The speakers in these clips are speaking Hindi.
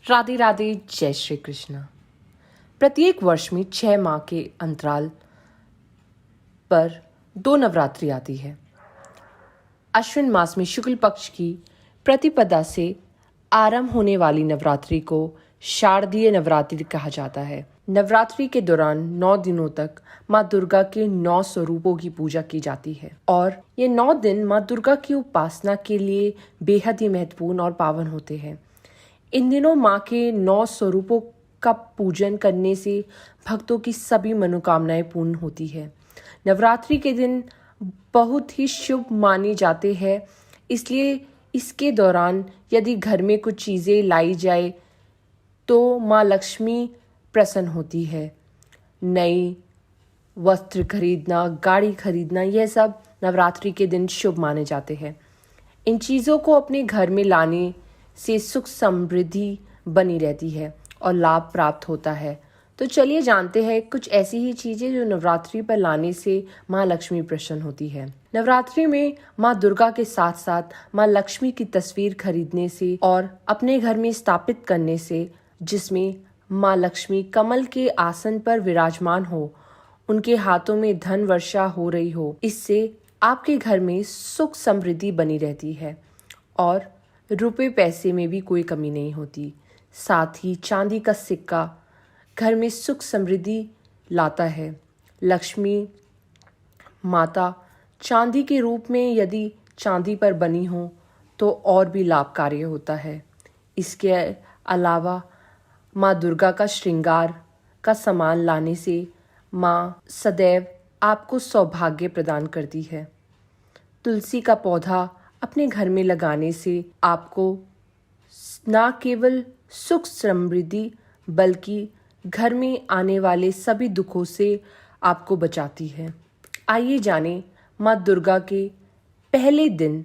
राधे राधे, जय श्री कृष्ण। प्रत्येक वर्ष में 6 माह के अंतराल पर 2 नवरात्रि आती है। अश्विन मास में शुक्ल पक्ष की प्रतिपदा से आरंभ होने वाली नवरात्रि को शारदीय नवरात्रि कहा जाता है। नवरात्रि के दौरान 9 दिनों तक माँ दुर्गा के 9 स्वरूपों की पूजा की जाती है और ये 9 दिन माँ दुर्गा की उपासना के लिए बेहद ही महत्वपूर्ण और पावन होते हैं। इन दिनों माँ के 9 स्वरूपों का पूजन करने से भक्तों की सभी मनोकामनाएं पूर्ण होती है। नवरात्रि के दिन बहुत ही शुभ माने जाते हैं, इसलिए इसके दौरान यदि घर में कुछ चीज़ें लाई जाए तो माँ लक्ष्मी प्रसन्न होती है। नई वस्त्र खरीदना, गाड़ी खरीदना, यह सब नवरात्रि के दिन शुभ माने जाते हैं। इन चीज़ों को अपने घर में लाने से सुख समृद्धि बनी रहती है और लाभ प्राप्त होता है। तो चलिए जानते हैं कुछ ऐसी ही चीज़ें जो नवरात्रि पर लाने से माँ लक्ष्मी प्रसन्न होती है। नवरात्रि में माँ दुर्गा के साथ साथ माँ लक्ष्मी की तस्वीर खरीदने से और अपने घर में स्थापित करने से, जिसमें माँ लक्ष्मी कमल के आसन पर विराजमान हो, उनके हाथों में धन वर्षा हो रही हो, इससे आपके घर में सुख समृद्धि बनी रहती है और रुपए पैसे में भी कोई कमी नहीं होती। साथ ही चांदी का सिक्का घर में सुख समृद्धि लाता है। लक्ष्मी माता चांदी के रूप में यदि चांदी पर बनी हो तो और भी लाभकारी होता है। इसके अलावा माँ दुर्गा का श्रृंगार का सामान लाने से माँ सदैव आपको सौभाग्य प्रदान करती है। तुलसी का पौधा अपने घर में लगाने से आपको न केवल सुख समृद्धि बल्कि घर में आने वाले सभी दुखों से आपको बचाती है। आइए जानें माँ दुर्गा के पहले दिन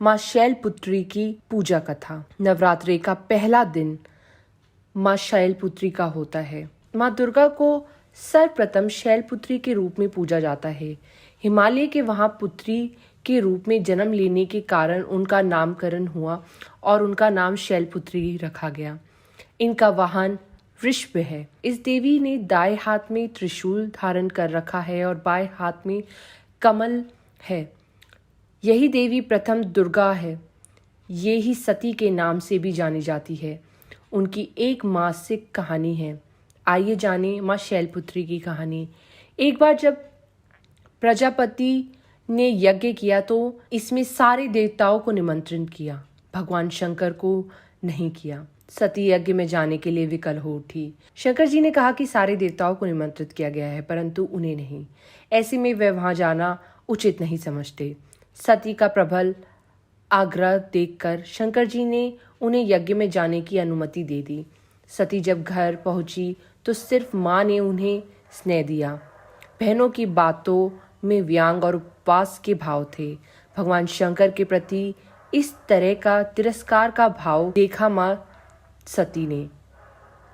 माँ शैलपुत्री की पूजा कथा। नवरात्रि का पहला दिन माँ शैलपुत्री का होता है। माँ दुर्गा को सर्वप्रथम शैलपुत्री के रूप में पूजा जाता है। हिमालय के वहाँ पुत्री के रूप में जन्म लेने के कारण उनका नामकरण हुआ और उनका नाम शैलपुत्री रखा गया। इनका वाहन वृषभ है। इस देवी ने दाएं हाथ में त्रिशूल धारण कर रखा है और बाएं हाथ में कमल है। यही देवी प्रथम दुर्गा है। ये ही सती के नाम से भी जानी जाती है। उनकी एक मासिक कहानी है। आइए जानें माँ शैलपुत्री की कहानी। एक बार जब प्रजापति ने यज्ञ किया तो इसमें सारे देवताओं को निमंत्रित किया, भगवान शंकर को नहीं किया। सती यज्ञ में जाने के लिए विकल हो उठी। शंकर जी ने कहा कि सारे देवताओं को निमंत्रित किया गया है परंतु उन्हें नहीं। ऐसे में वे वहां जाना उचित नहीं समझते। सती का प्रबल आग्रह देखकर शंकर जी ने उन्हें यज्ञ में जाने की अनुमति दे दी। सती जब घर पहुंची तो सिर्फ माँ ने उन्हें स्नेह दिया। बहनों की बातों में व्यंग और उपवास के भाव थे। भगवान शंकर के प्रति इस तरह का तिरस्कार का भाव देखा माँ सती ने।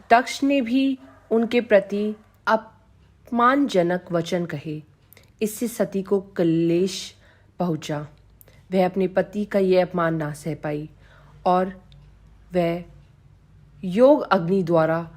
दक्ष ने भी उनके प्रति अपमानजनक वचन कहे। इससे सती को क्लेश पहुंचा। वह अपने पति का यह अपमान ना सह पाई और वह योग अग्नि द्वारा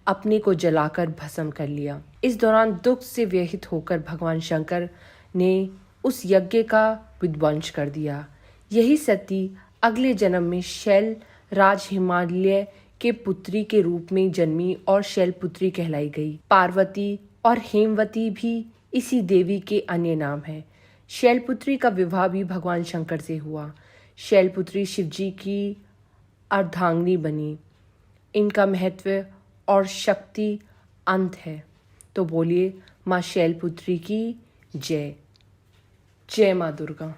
अपने को जलाकर भस्म कर लिया। इस दौरान दुख से व्यथित होकर भगवान शंकर ने उस यज्ञ का विध्वंस कर दिया। यही सती अगले जन्म में शैल राज हिमालय के पुत्री के रूप में जन्मी और शैलपुत्री कहलाई गई। पार्वती और हेमवती भी इसी देवी के अन्य नाम हैं। शैलपुत्री का विवाह भी भगवान शंकर से हुआ। शैलपुत्री शिवजी की अर्धांगिनी बनी। इनका महत्व और शक्ति अंत है। तो बोलिए माँ शैलपुत्री की जय। जय माँ दुर्गा।